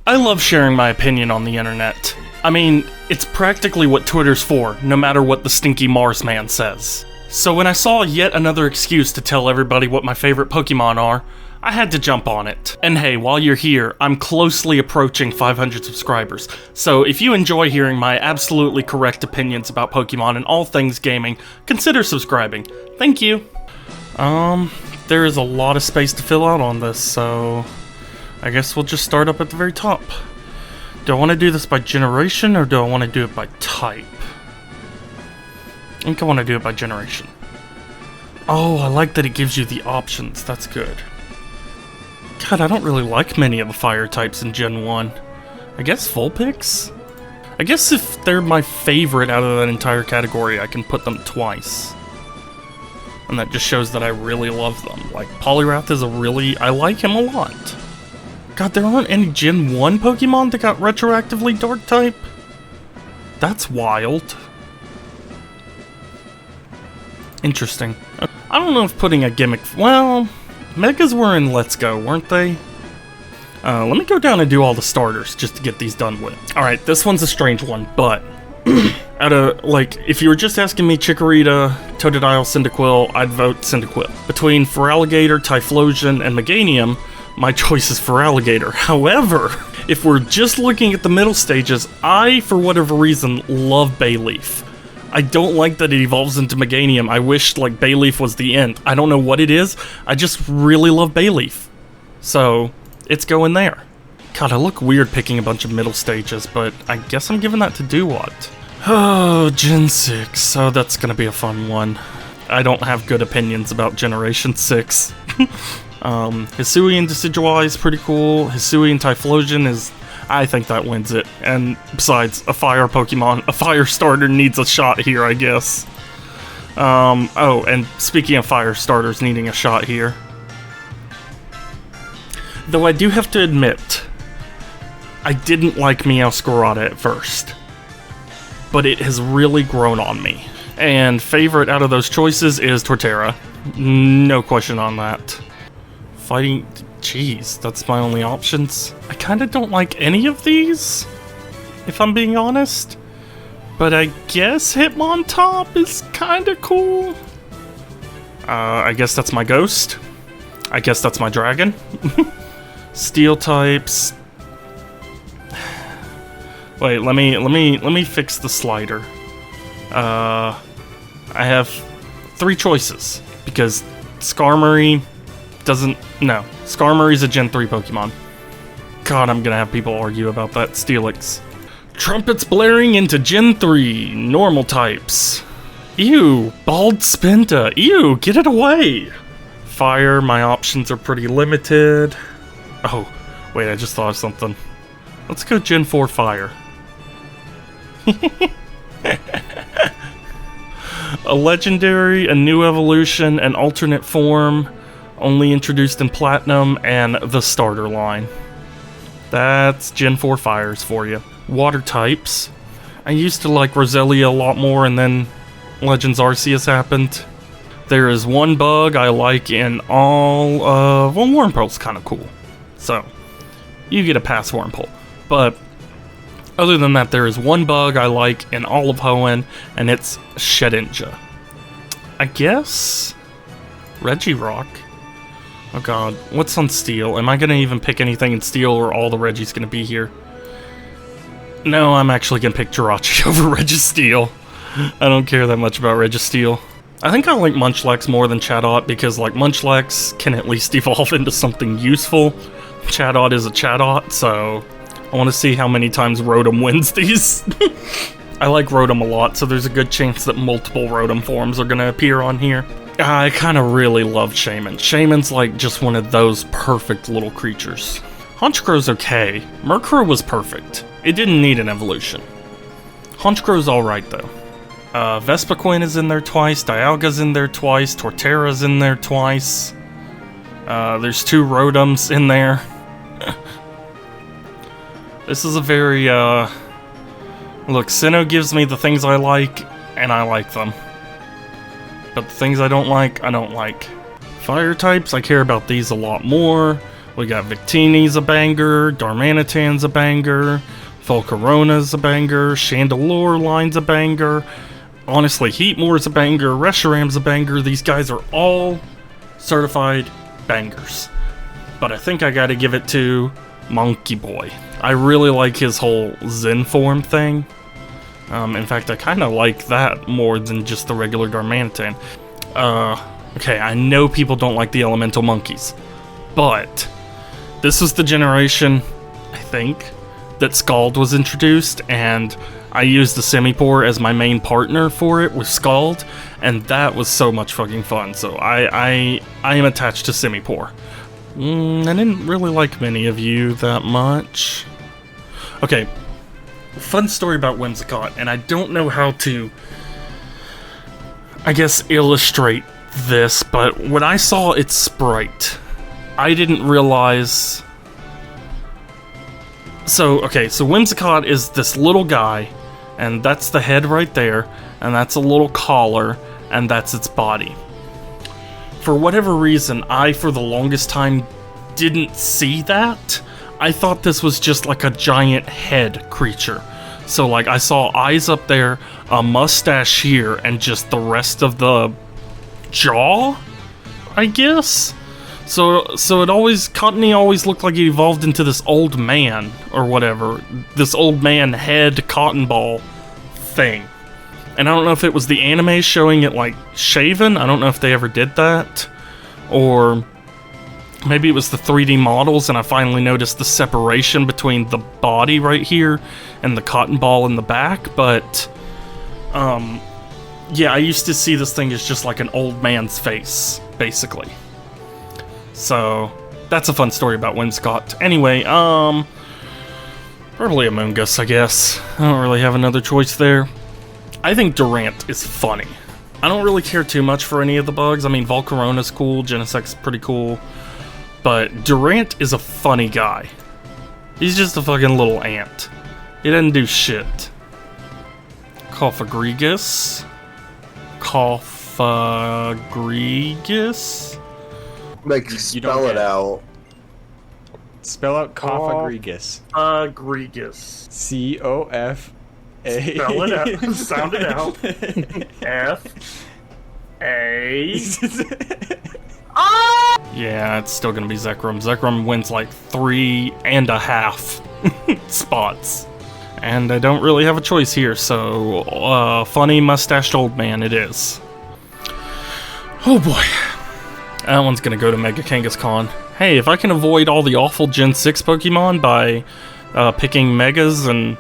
I love sharing my opinion on the internet. I mean, it's practically what Twitter's for, no matter what the stinky Mars man says. So when I saw yet another excuse to tell everybody what my favorite Pokemon are, I had to jump on it. And hey, while you're here, I'm closely approaching 500 subscribers, so if you enjoy hearing my absolutely correct opinions about Pokemon and all things gaming, consider subscribing. Thank you! There is a lot of space to fill out on this, so I guess we'll just start up at the very top. Do I want to do this by generation, or do I want to do it by type? I think I want to do it by generation. Oh, I like that it gives you the options, that's good. God, I don't really like many of the fire types in Gen 1. I guess Vulpix? I guess if they're my favorite out of that entire category, I can put them twice. And that just shows that I really love them. Like, Poliwrath is I like him a lot. God, there aren't any Gen 1 Pokemon that got retroactively Dark type? That's wild. Interesting. I don't know if putting a gimmick... Well, Megas were in Let's Go, weren't they? Let me go down and do all the starters just to get these done with. Alright, this one's a strange one, but... if you were just asking me Chikorita, Totodile, Cyndaquil, I'd vote Cyndaquil. Between Feraligatr, Typhlosion, and Meganium, my choice is Feraligatr. However, if we're just looking at the middle stages, I, for whatever reason, love Bayleaf. I don't like that it evolves into Meganium. I wish, Bayleaf was the end. I don't know what it is, I just really love Bayleaf. So, it's going there. God, I look weird picking a bunch of middle stages, but I guess I'm giving that to Duat. Oh, Gen 6. So that's gonna be a fun one. I don't have good opinions about Generation 6. Hisui and Decidueye is pretty cool. Hisui and Typhlosion is... I think that wins it. And besides, a fire Pokemon, a fire starter needs a shot here, I guess. Oh, and speaking of fire starters needing a shot here. Though I do have to admit, I didn't like Meowscarada at first. But it has really grown on me. And favorite out of those choices is Torterra. No question on that. Fighting... Jeez, that's my only options. I kinda don't like any of these, if I'm being honest. But I guess Hitmontop is kinda cool. I guess that's my ghost. I guess that's my dragon. Steel types. Wait, let me fix the slider. I have 3 choices because Skarmory doesn't... No, Skarmory's a Gen 3 Pokemon. God, I'm gonna have people argue about that. Steelix. Trumpets blaring into Gen 3. Normal types. Ew, Bald Spinta. Ew, get it away. Fire, my options are pretty limited. Oh, wait, I just thought of something. Let's go Gen 4 Fire. A legendary, a new evolution, an alternate form, only introduced in Platinum, and the starter line. That's Gen 4 Fires for you. Water types. I used to like Roselia a lot more, and then Legends Arceus happened. There is one bug I like in all of... Well, Wurmple's kind of cool. So, you get a pass Wurmple. But, other than that, there is one bug I like in all of Hoenn, and it's Shedinja. I guess... Regirock. Oh god, what's on Steel? Am I gonna even pick anything in Steel, or all the Regis gonna be here? No, I'm actually gonna pick Jirachi over Registeel. I don't care that much about Registeel. I think I like Munchlax more than Chatot, because Munchlax can at least evolve into something useful. Chatot is a Chatot, so I want to see how many times Rotom wins these. I like Rotom a lot, so there's a good chance that multiple Rotom forms are gonna appear on here. I kind of really love Shaman. Shaman's just one of those perfect little creatures. Honchkrow's okay. Murkrow was perfect. It didn't need an evolution. Honchkrow's alright though. Vespiquen is in there twice, Dialga's in there twice, Torterra's in there twice. There's 2 Rotoms in there. This is a very, Look, Sinnoh gives me the things I like, and I like them. But the things I don't like, I don't like. Fire types, I care about these a lot more. We got Victini's a banger, Darmanitan's a banger, Volcarona's a banger, Chandelure Line's a banger, honestly, Heatmore's a banger, Reshiram's a banger. These guys are all certified bangers. But I think I gotta give it to Monkey Boy. I really like his whole Zen form thing. In fact, I kind of like that more than just the regular Darmanitan. Okay, I know people don't like the elemental monkeys, but this was the generation, I think, that Scald was introduced, and I used the Simipour as my main partner for it with Scald, and that was so much fucking fun. So I am attached to Simipour. I didn't really like many of you that much. Okay, fun story about Whimsicott, and I don't know how to, I guess, illustrate this, but when I saw its sprite, I didn't realize... So Whimsicott is this little guy, and that's the head right there, and that's a little collar, and that's its body. For whatever reason, I, for the longest time, didn't see that. I thought this was just like a giant head creature. So, like, I saw eyes up there, a mustache here, and just the rest of the jaw, I guess? So it always, Cottony always looked like he evolved into this old man, or whatever. This old man head cotton ball thing. And I don't know if it was the anime showing it, like, shaven. I don't know if they ever did that. Or maybe it was the 3D models, and I finally noticed the separation between the body right here and the cotton ball in the back. But, yeah, I used to see this thing as just like an old man's face, basically. So, that's a fun story about Whimsicott. Anyway, probably Among Us, I guess. I don't really have another choice there. I think Durant is funny. I don't really care too much for any of the bugs. I mean, Volcarona's cool, Genesect's pretty cool. But Durant is a funny guy. He's just a fucking little ant. He doesn't do shit. Cofagrigus. Like, spell it out. Spell out Cofagrigus. Cofagrigus. C-O-F... Spell it out. Sound it out. F-A... Yeah, it's still gonna be Zekrom. Zekrom wins like 3.5 spots. And I don't really have a choice here, so funny mustached old man it is. Oh boy. That one's gonna go to Mega Kangaskhan. Hey, if I can avoid all the awful Gen 6 Pokemon by picking Megas and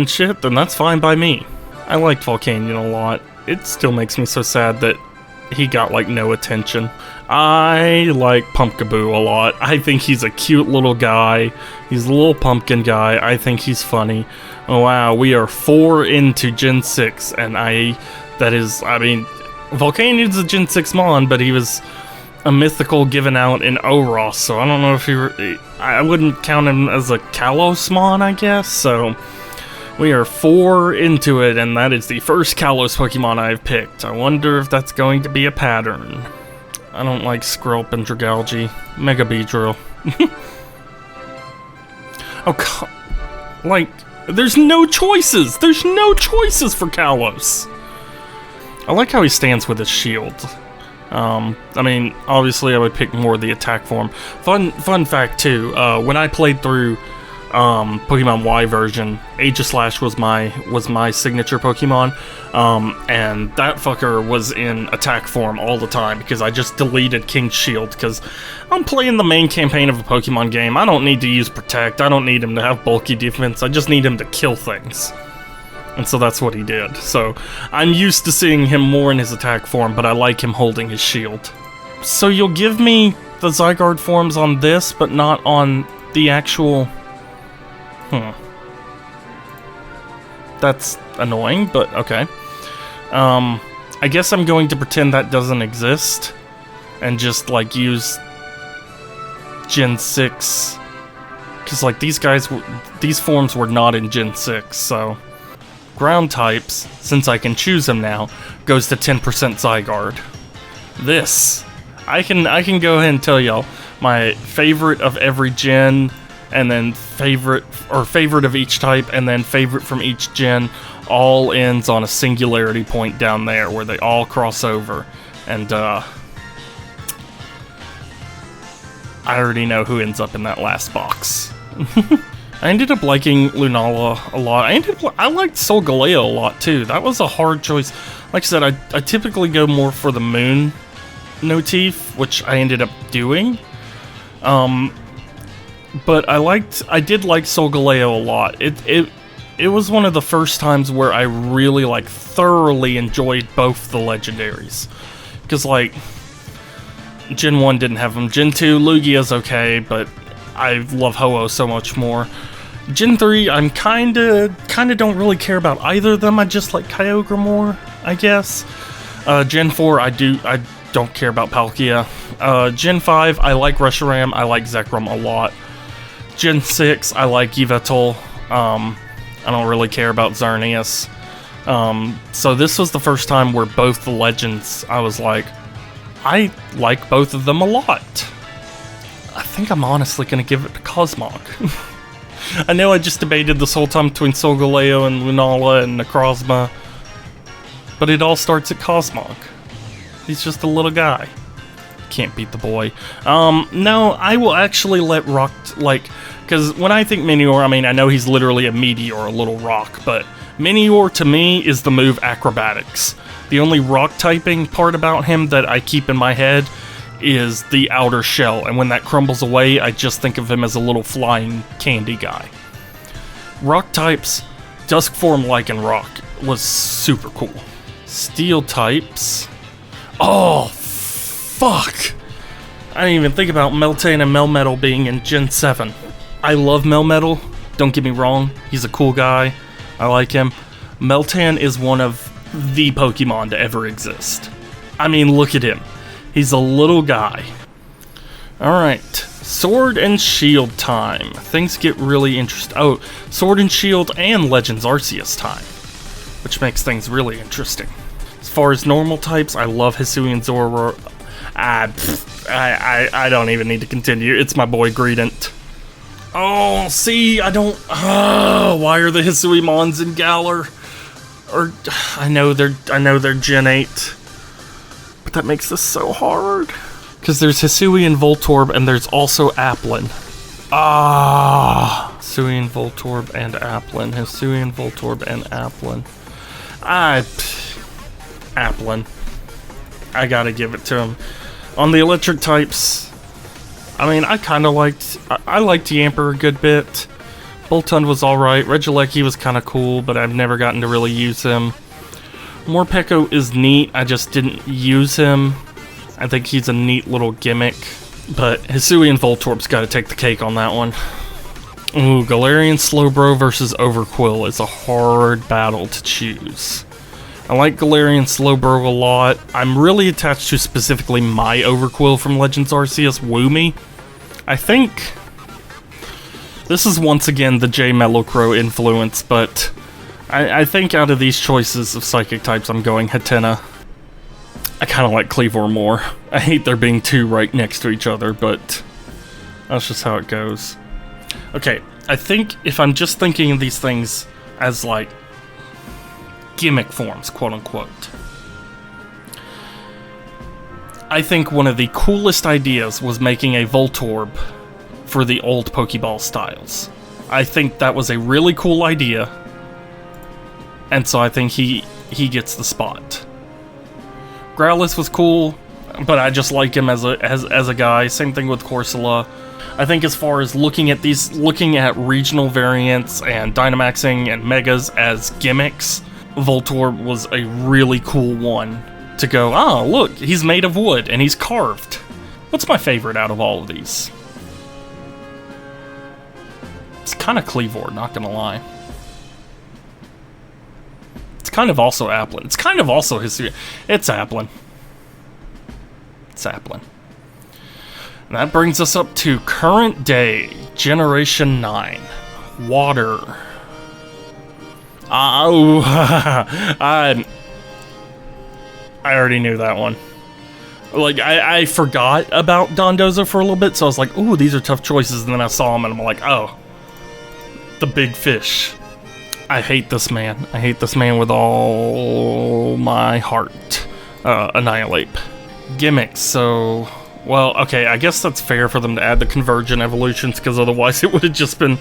shit, then that's fine by me. I liked Volcanion a lot. It still makes me so sad that he got, like, no attention. I like Pumpkaboo a lot. I think he's a cute little guy. He's a little pumpkin guy. I think he's funny. Oh, wow, we are 4 into Gen 6, and I mean, Volcanion's a Gen 6 Mon, but he was a mythical given out in Oros, so I don't know if I wouldn't count him as a Kalos Mon, I guess, so... We are 4 into it, and that is the first Kalos Pokemon I've picked. I wonder if that's going to be a pattern. I don't like Skrelp and Dragalge. Mega Beedrill. Oh, God. Like, there's no choices! There's no choices for Kalos! I like how he stands with his shield. I mean, obviously I would pick more of the attack form. Fun fact, too, when I played through... Pokemon Y version, Aegislash was my signature Pokemon, and that fucker was in attack form all the time because I just deleted King's Shield because I'm playing the main campaign of a Pokemon game. I don't need to use Protect, I don't need him to have bulky defense, I just need him to kill things. And so that's what he did. So I'm used to seeing him more in his attack form, but I like him holding his shield. So you'll give me the Zygarde forms on this, but not on the actual... That's annoying, but okay. I guess I'm going to pretend that doesn't exist and just, like, use Gen 6. Because, like, these forms were not in Gen 6, so... Ground types, since I can choose them now, goes to 10% Zygarde. This. I can go ahead and tell y'all, my favorite of every gen, and then favorite of each type, and then favorite from each gen, all ends on a singularity point down there where they all cross over. And I already know who ends up in that last box. I ended up liking Lunala a lot. I liked Solgaleo a lot too. That was a hard choice. Like I said, I typically go more for the moon motif, which I ended up doing. But I did like Solgaleo a lot. It was one of the first times where I really like thoroughly enjoyed both the legendaries. Because like Gen 1 didn't have them. Gen 2, Lugia's okay, but I love Ho-Oh so much more. Gen 3, I'm kinda don't really care about either of them. I just like Kyogre more, I guess. Gen 4, I don't care about Palkia. Gen 5, I like Reshiram, I like Zekrom a lot. Gen 6, I like Yveltal. I don't really care about Xerneas. So this was the first time where both the legends, I was like, I like both of them a lot. I think I'm honestly going to give it to Cosmog. I know I just debated this whole time between Solgaleo and Lunala and Necrozma, but it all starts at Cosmog. He's just a little guy. Can't beat the boy. No, I will actually let Rock, because when I think Minior, I mean, I know he's literally a meteor, a little rock, but Minior to me is the move Acrobatics. The only rock typing part about him that I keep in my head is the outer shell, and when that crumbles away, I just think of him as a little flying candy guy. Rock types, Dusk Form Lycanroc was super cool. Steel types, oh fuck! I didn't even think about Meltan and Melmetal being in Gen 7. I love Melmetal, don't get me wrong, he's a cool guy, I like him. Meltan is one of the Pokemon to ever exist. I mean, look at him. He's a little guy. Alright, Sword and Shield time. Things get really interesting. Oh, Sword and Shield and Legends Arceus time, which makes things really interesting. As far as normal types, I love Hisuian Zoroark. I don't even need to continue. It's my boy Greedent. Oh, see, I don't... why are the Hisuimons in Galar? Or, I know they're Gen 8. But that makes this so hard. Because there's Hisuian Voltorb and there's also Applin. Hisuian Voltorb and Applin. Hisuian Voltorb and Applin. Applin. I gotta give it to him. On the electric types, I mean, I kinda liked... I liked Yamper a good bit. Boltund was alright. Regieleki was kinda cool, but I've never gotten to really use him. Morpeko is neat, I just didn't use him. I think he's a neat little gimmick. But Hisuian Voltorb's gotta take the cake on that one. Ooh, Galarian Slowbro versus Overquill is a hard battle to choose. I like Galarian Slowbro a lot. I'm really attached to specifically my Overquill from Legends Arceus, Woomy. I think... this is once again the J Mellowcrow influence, but... I think out of these choices of psychic types, I'm going Hatena. I kind of like Cleavor more. I hate there being two right next to each other, but that's just how it goes. Okay, I think if I'm just thinking of these things as like gimmick forms, quote unquote, I think one of the coolest ideas was making a Voltorb for the old Pokeball styles. I think that was a really cool idea. And so I think he gets the spot. Growlithe was cool, but I just like him as a guy. Same thing with Corsola. I think as far as looking at regional variants and Dynamaxing and Megas as gimmicks, Voltorb was a really cool one to go, oh look, he's made of wood and he's carved. What's my favorite out of all of these? It's kind of Cleavor, not gonna lie. Kind of also Applin. It's kind of also Hisuian. It's Applin. It's Applin. And that brings us up to current day, Generation 9. Water. I already knew that one. Like, I forgot about Dondozo for a little bit, so I was like, ooh, these are tough choices, and then I saw him, and I'm like, oh, the big fish. I hate this man. I hate this man with all my heart. Annihilate. Gimmicks, so... Well, okay, I guess that's fair for them to add the Convergent evolutions, because otherwise it would have just been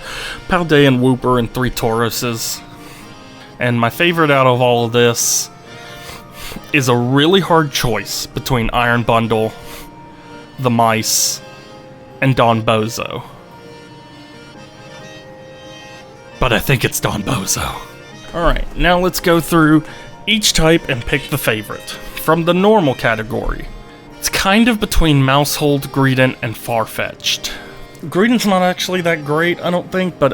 Paldean, Wooper, and 3 Taurus's. And my favorite out of all of this is a really hard choice between Iron Bundle, the Mice, and Don Bozo. But I think it's Don Bozo. Alright, now let's go through each type and pick the favorite. From the normal category, it's kind of between Mousehold, Greedent, and Farfetch'd. Greedent's not actually that great, I don't think, but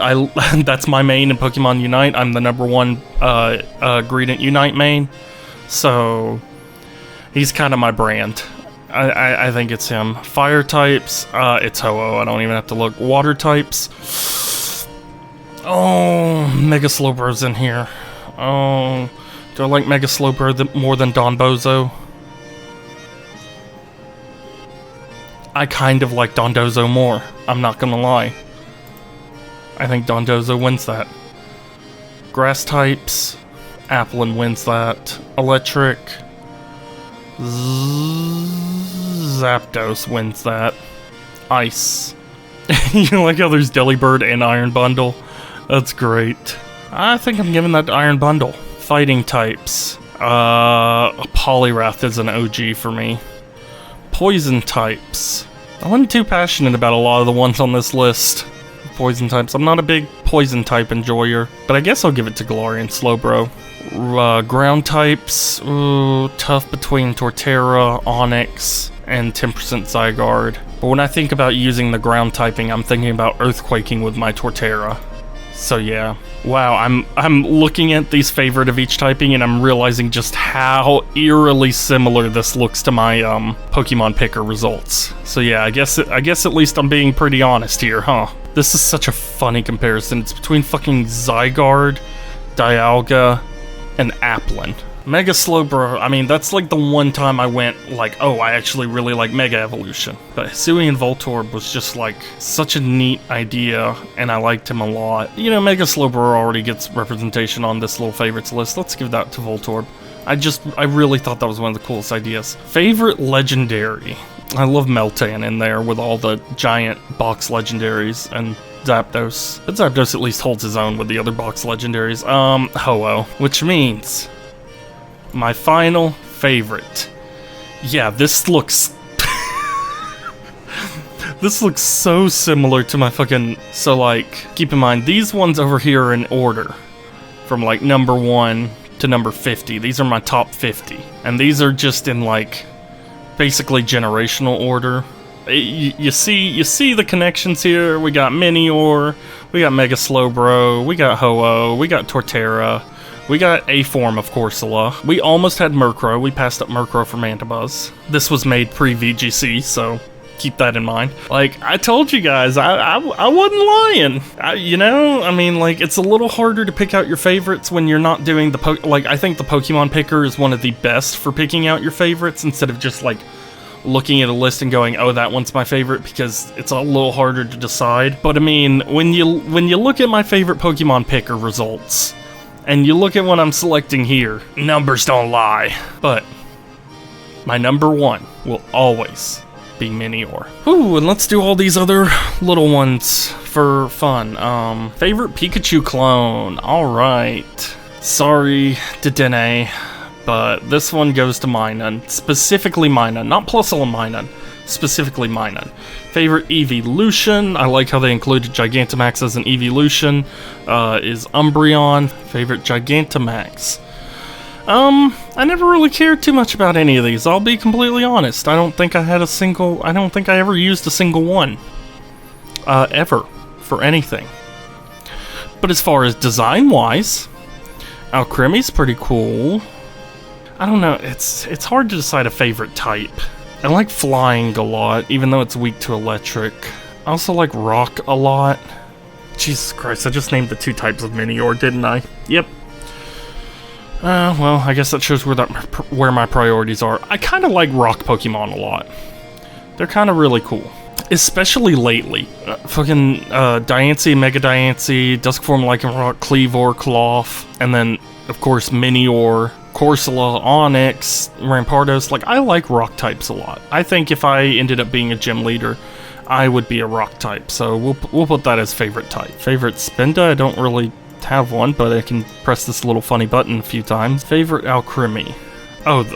that's my main in Pokemon Unite. I'm the number 1 Greedent Unite main, so he's kind of my brand. I think it's him. Fire types, it's Ho-Oh, I don't even have to look. Water types, oh, Mega Slowbro's in here. Oh, do I like Mega Slowbro more than Don Bozo? I kind of like Dondozo more, I'm not gonna lie. I think Dondozo wins that. Grass types, Applin wins that. Electric, Zapdos wins that. Ice. You like how there's Delibird and Iron Bundle? That's great. I think I'm giving that to Iron Bundle. Fighting types. Poliwrath is an OG for me. Poison types. I wasn't too passionate about a lot of the ones on this list. Poison types. I'm not a big poison type enjoyer, but I guess I'll give it to Galarian Slowbro. Ground types. Ooh, tough between Torterra, Onix, and 10% Zygarde. But when I think about using the ground typing, I'm thinking about Earthquaking with my Torterra. So yeah. Wow, I'm looking at these favorite of each typing and I'm realizing just how eerily similar this looks to my Pokemon Picker results. So yeah, I guess at least I'm being pretty honest here, huh? This is such a funny comparison. It's between fucking Zygarde, Dialga, and Applin. Mega Slowbro, I mean, that's like the one time I went like, oh, I actually really like Mega Evolution. But Hisuian Voltorb was just like such a neat idea, and I liked him a lot. You know, Mega Slowbro already gets representation on this little favorites list. Let's give that to Voltorb. I really thought that was one of the coolest ideas. Favorite Legendary. I love Meltan in there with all the giant box legendaries and Zapdos. But Zapdos at least holds his own with the other box legendaries. Ho-Oh, which means my final favorite. Yeah, this looks... this looks so similar to my fucking... So, like, keep in mind, these ones over here are in order. From, like, number 1 to number 50. These are my top 50. And these are just in, like, basically generational order. You see the connections here. We got Minior, we got Mega Slowbro, we got Ho-Oh, we got Torterra. We got a form of Corsola. We almost had Murkrow. We passed up Murkrow for Mantibuzz. This was made pre-VGC, so keep that in mind. Like, I told you guys, I wasn't lying. You know, I mean, like, it's a little harder to pick out your favorites when you're not doing the like, I think the Pokemon Picker is one of the best for picking out your favorites instead of just, like, looking at a list and going, oh, that one's my favorite, because it's a little harder to decide. But, I mean, when you look at my favorite Pokemon Picker results, and you look at what I'm selecting here, numbers don't lie. But my number 1 will always be Minior. Ooh, and let's do all these other little ones for fun. Favorite Pikachu clone. Alright. Sorry, Dedenne, but this one goes to Minun. Specifically Minun, not Plusle Minun. Specifically Minun. Favorite evolution, I like how they included Gigantamax as an evolution, is Umbreon. Favorite Gigantamax. I never really cared too much about any of these, I'll be completely honest. I don't think I ever used a single one. Ever. For anything. But as far as design-wise, Alcremie's pretty cool. I don't know, it's hard to decide a favorite type. I like Flying a lot, even though it's weak to Electric. I also like Rock a lot. Jesus Christ, I just named the 2 types of Minior, didn't I? Yep. Well, I guess that shows where my priorities are. I kind of like rock Pokemon a lot. They're kind of really cool. Especially lately. Fucking Diancie, Mega Diancie, Duskform, Lycanroc, Kleavor, Cloth, and then, of course, Minior, Corsola, Onix, Rampardos. Like, I like rock types a lot. I think if I ended up being a gym leader, I would be a rock type. So we'll put that as favorite type. Favorite Spinda? I don't really have one, but I can press this little funny button a few times. Favorite Alcremie. Oh,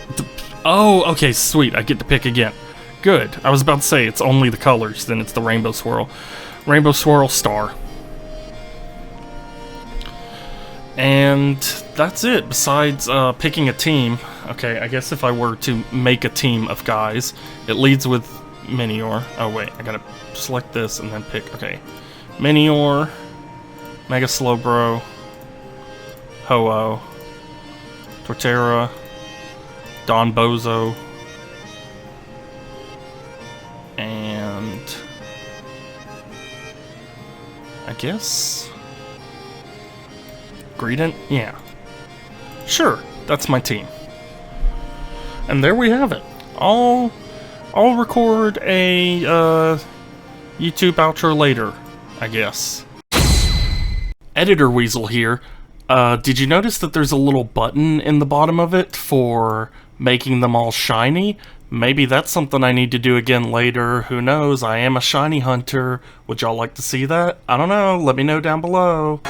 oh, okay, sweet. I get to pick again. Good. I was about to say it's only the colors, then it's the Rainbow Swirl. Rainbow Swirl Star. And that's it, besides picking a team. Okay, I guess if I were to make a team of guys, it leads with Minior. Oh wait, I gotta select this and then pick, okay. Minior, Mega Slowbro, Ho-Oh, Torterra, Don Bozo, and I guess Greedent? Yeah. Sure, that's my team. And there we have it. I'll record a YouTube outro later, I guess. Editor Weasel here. Did you notice that there's a little button in the bottom of it for making them all shiny? Maybe that's something I need to do again later. Who knows? I am a shiny hunter. Would y'all like to see that? I don't know. Let me know down below.